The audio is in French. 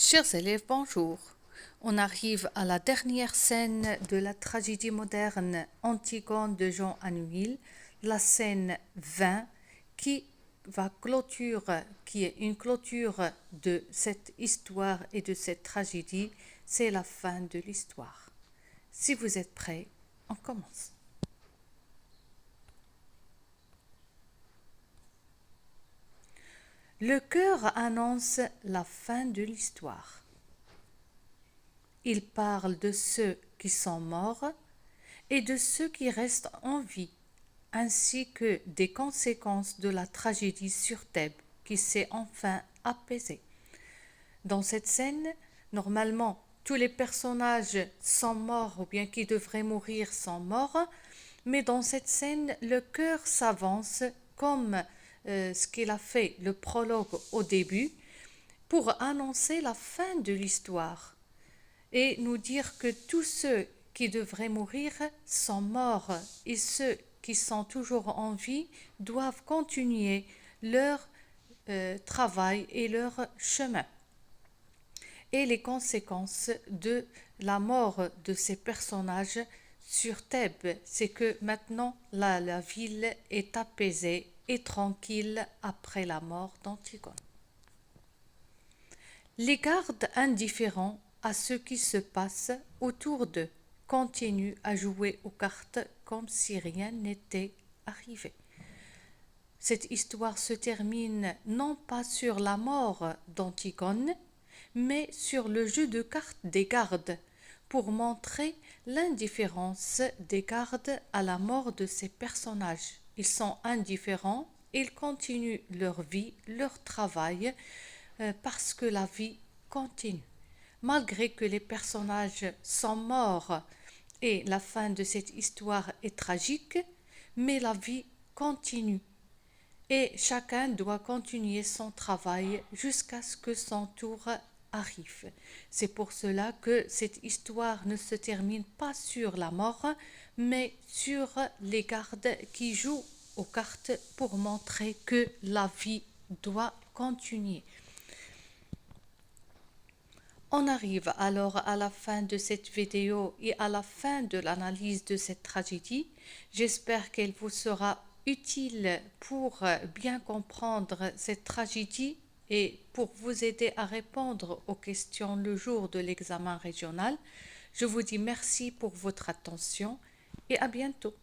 Chers élèves, bonjour. On arrive à la dernière scène de la tragédie moderne Antigone de Jean Anouilh, la scène 20, qui est une clôture de cette histoire et de cette tragédie. C'est la fin de l'histoire. Si vous êtes prêts, on commence. Le chœur annonce la fin de l'histoire. Il parle de ceux qui sont morts et de ceux qui restent en vie, ainsi que des conséquences de la tragédie sur Thèbes qui s'est enfin apaisée. Dans cette scène, normalement, tous les personnages sont morts ou bien qui devraient mourir sont morts, mais dans cette scène, le chœur s'avance comme ce qu'il a fait le prologue au début pour annoncer la fin de l'histoire et nous dire que tous ceux qui devraient mourir sont morts et ceux qui sont toujours en vie doivent continuer leur travail et leur chemin. Et les conséquences de la mort de ces personnages sur Thèbes, c'est que maintenant la ville est apaisée et tranquille après la mort d'Antigone. Les gardes indifférents à ce qui se passe autour d'eux continuent à jouer aux cartes comme si rien n'était arrivé. Cette histoire se termine non pas sur la mort d'Antigone, mais sur le jeu de cartes des gardes, pour montrer l'indifférence des gardes à la mort de ces personnages. Ils sont indifférents, ils continuent leur vie, leur travail, parce que la vie continue. Malgré que les personnages sont morts et la fin de cette histoire est tragique, mais la vie continue. Et chacun doit continuer son travail jusqu'à ce que son tour arrive. C'est pour cela que cette histoire ne se termine pas sur la mort, mais sur les gardes qui jouent aux cartes pour montrer que la vie doit continuer. On arrive alors à la fin de cette vidéo et à la fin de l'analyse de cette tragédie. J'espère qu'elle vous sera utile pour bien comprendre cette tragédie et pour vous aider à répondre aux questions le jour de l'examen régional. Je vous dis merci pour votre attention et à bientôt.